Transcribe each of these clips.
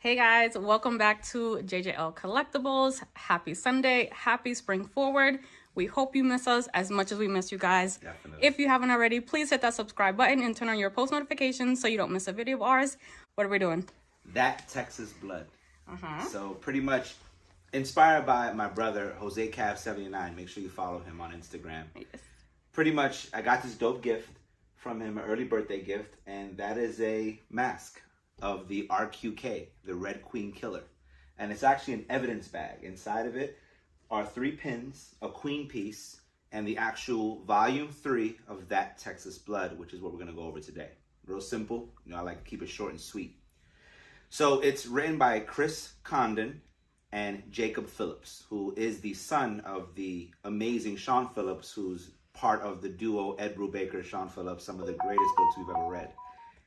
Hey guys, welcome back to JJL Collectibles. Happy Sunday, happy spring forward. We hope you miss us as much as we miss you guys. Definitely. If you haven't already, please hit that subscribe button and turn on your post notifications so you don't miss a video of ours. What are we doing? That Texas blood. So pretty much inspired by my brother, Jose Cav 79. Make sure you follow him on Instagram. Yes. Pretty much, I got this dope gift from him, an early birthday gift, and that is a mask of the RQK, the Red Queen Killer. And it's actually an evidence bag. Inside of it are 3 pins, a queen piece, and the actual volume 3 of That Texas Blood, which is what we're going to go over today. Real simple. You know, I like to keep it short and sweet. So it's written by Chris Condon and Jacob Phillips, who is the son of the amazing Sean Phillips, who's part of the duo Ed Brubaker, Sean Phillips, some of the greatest books we've ever read.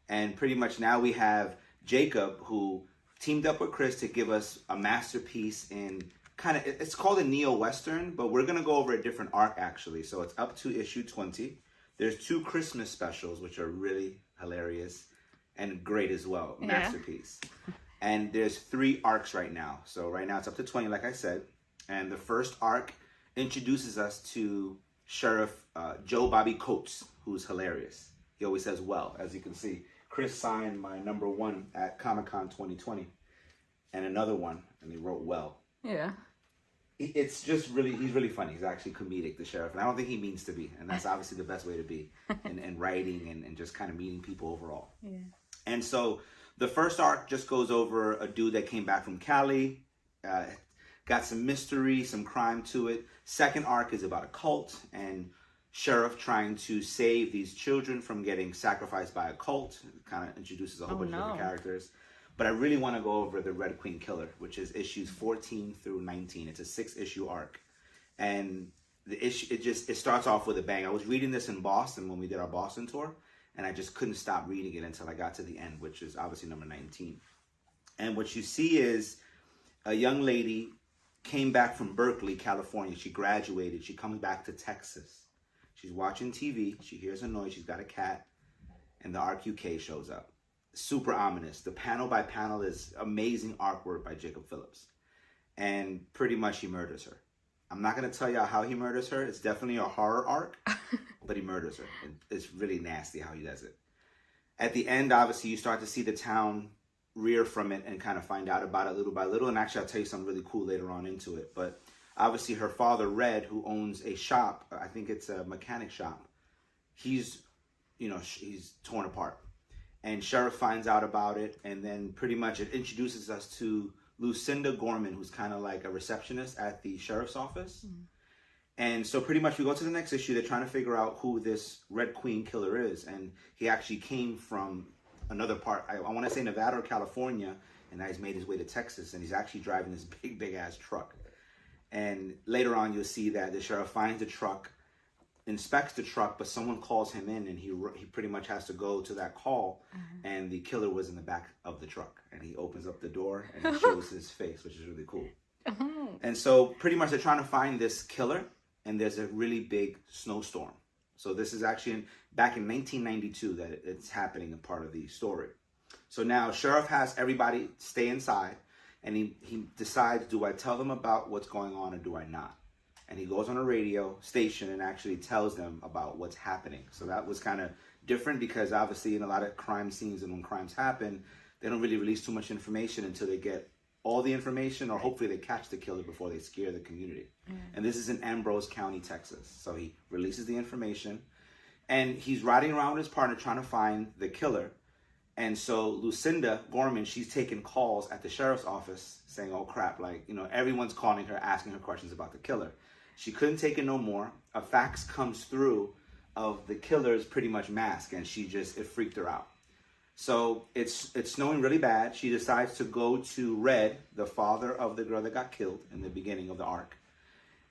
And pretty much now we have Jacob, who teamed up with Chris to give us a masterpiece in kind of, it's called a neo-Western, but we're going to go over a different arc actually. So it's up to issue 20. There's 2 Christmas specials, which are really hilarious and great as well. Yeah. Masterpiece. And there's 3 arcs right now. So right now it's up to 20, like I said. And the first arc introduces us to Sheriff Joe Bobby Coates, who's hilarious. He always says well, as you can see. Chris signed my #1 at Comic-Con 2020 and another one, and he wrote well. Yeah. It's just really, he's really funny. He's actually comedic, the sheriff. And I don't think he means to be. And that's obviously the best way to be in writing and just kind of meeting people overall. Yeah. And so the first arc just goes over a dude that came back from Cali, got some mystery, some crime to it. Second arc is about a cult and sheriff trying to save these children from getting sacrificed by a cult. It kind of introduces a whole bunch of different characters. But I really want to go over the Red Queen Killer, which is issues 14 through 19. It's a 6-issue arc. And the issue, it starts off with a bang. I was reading this in Boston when we did our Boston tour, and I just couldn't stop reading it until I got to the end, which is obviously number 19. And what you see is a young lady came back from Berkeley, California. She graduated. She comes back to Texas. She's watching TV. She hears a noise. She's got a cat. And the RQK shows up. Super ominous. The panel by panel is amazing artwork by Jacob Phillips. And pretty much he murders her. I'm not going to tell you how he murders her. It's definitely a horror arc. But he murders her. It's really nasty how he does it. At the end, obviously, you start to see the town rear from it and kind of find out about it little by little. And actually, I'll tell you something really cool later on into it. But obviously, her father, Red, who owns a shop, I think it's a mechanic shop, he's torn apart. And Sheriff finds out about it. And then pretty much it introduces us to Lucinda Gorman, who's kind of like a receptionist at the sheriff's office. Mm-hmm. And so pretty much we go to the next issue. They're trying to figure out who this Red Queen Killer is. And he actually came from another part. I want to say Nevada or California. And now he's made his way to Texas. And he's actually driving this big ass truck. And later on, you'll see that the sheriff finds the truck, inspects the truck, but someone calls him in, and he pretty much has to go to that call. Mm-hmm. And the killer was in the back of the truck. And he opens up the door, and it shows his face, which is really cool. Mm-hmm. And so pretty much they're trying to find this killer, and there's a really big snowstorm. So this is actually back in 1992 that it's happening, a part of the story. So now sheriff has everybody stay inside. And he decides, do I tell them about what's going on or do I not? And he goes on a radio station and actually tells them about what's happening. So that was kind of different because obviously in a lot of crime scenes and when crimes happen, they don't really release too much information until they get all the information or hopefully they catch the killer before they scare the community. Mm. And this is in Ambrose County, Texas. So he releases the information and he's riding around with his partner trying to find the killer. And so Lucinda Gorman, she's taking calls at the sheriff's office saying, oh crap, like, everyone's calling her, asking her questions about the killer. She couldn't take it no more. A fax comes through of the killer's pretty much mask and it freaked her out. So it's snowing really bad. She decides to go to Red, the father of the girl that got killed in the beginning of the arc.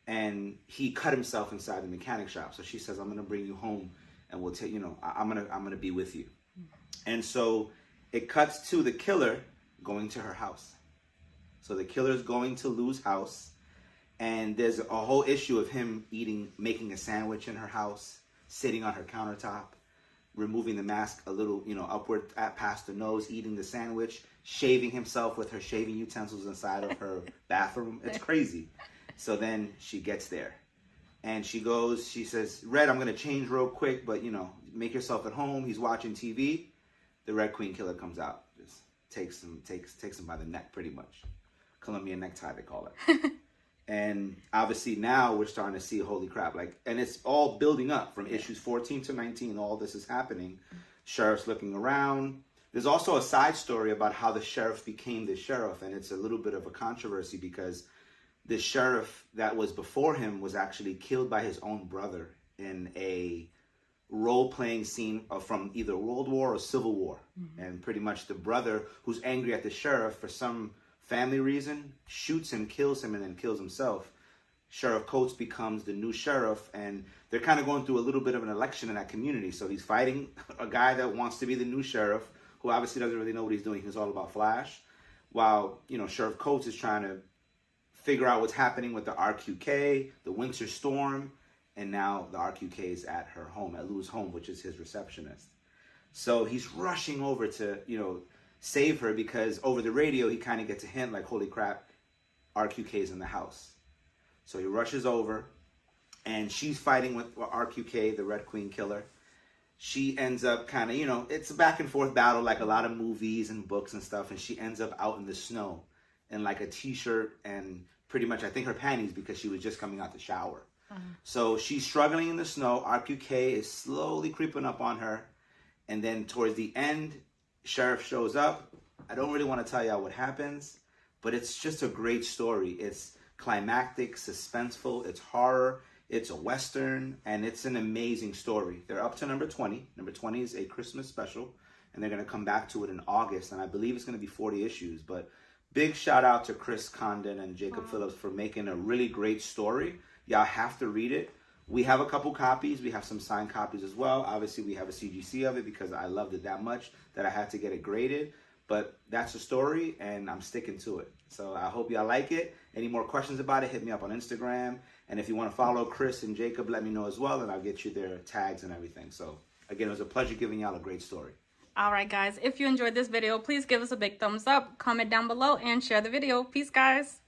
And he cut himself inside the mechanic shop. So she says, I'm going to bring you home and we'll take, I'm going to be with you. And so it cuts to the killer going to her house. So the killer's going to Lou's house. And there's a whole issue of him making a sandwich in her house, sitting on her countertop, removing the mask a little, upward past the nose, eating the sandwich, shaving himself with her shaving utensils inside of her bathroom. It's crazy. So then she gets there. And she goes, she says, Red, I'm going to change real quick, but, you know, make yourself at home. He's watching TV. The Red Queen Killer comes out. Just takes him by the neck, pretty much. Colombian necktie, they call it. And obviously now we're starting to see, holy crap, like, and it's all building up from issues 14 to 19. All this is happening. Sheriff's looking around. There's also a side story about how the sheriff became the sheriff. And it's a little bit of a controversy because the sheriff that was before him was actually killed by his own brother in a role-playing scene from either World War or Civil War. And pretty much the brother, who's angry at the sheriff for some family reason, shoots him, kills him, and then kills himself. Sheriff Coates becomes the new sheriff, and they're kind of going through a little bit of an election in that community. So he's fighting a guy that wants to be the new sheriff, who obviously doesn't really know what he's doing. He's all about Flash. While, you know, Sheriff Coates is trying to figure out what's happening with the RQK, the Winter Storm, and now the RQK is at her home, at Lou's home, which is his receptionist. So he's rushing over to, you know, save her because over the radio he kind of gets a hint like, holy crap, RQK is in the house. So he rushes over, and she's fighting with RQK, the Red Queen Killer. She ends up kind of, you know, it's a back and forth battle like a lot of movies and books and stuff, and she ends up out in the snow in like a t-shirt and pretty much, I think, her panties because she was just coming out the shower. So she's struggling in the snow. RQK is slowly creeping up on her. And then towards the end, Sheriff shows up. I don't really want to tell y'all what happens, but it's just a great story. It's climactic, suspenseful, it's horror, it's a Western, and it's an amazing story. They're up to number 20. Number 20 is a Christmas special, and they're going to come back to it in August, and I believe it's going to be 40 issues, but big shout out to Chris Condon and Jacob Phillips for making a really great story. Y'all have to read it. We have a couple copies. We have some signed copies as well. Obviously, we have a CGC of it because I loved it that much that I had to get it graded. But that's the story, and I'm sticking to it. So I hope y'all like it. Any more questions about it, hit me up on Instagram. And if you want to follow Chris and Jacob, let me know as well, and I'll get you their tags and everything. So, again, it was a pleasure giving y'all a great story. All right, guys. If you enjoyed this video, please give us a big thumbs up, comment down below, and share the video. Peace, guys.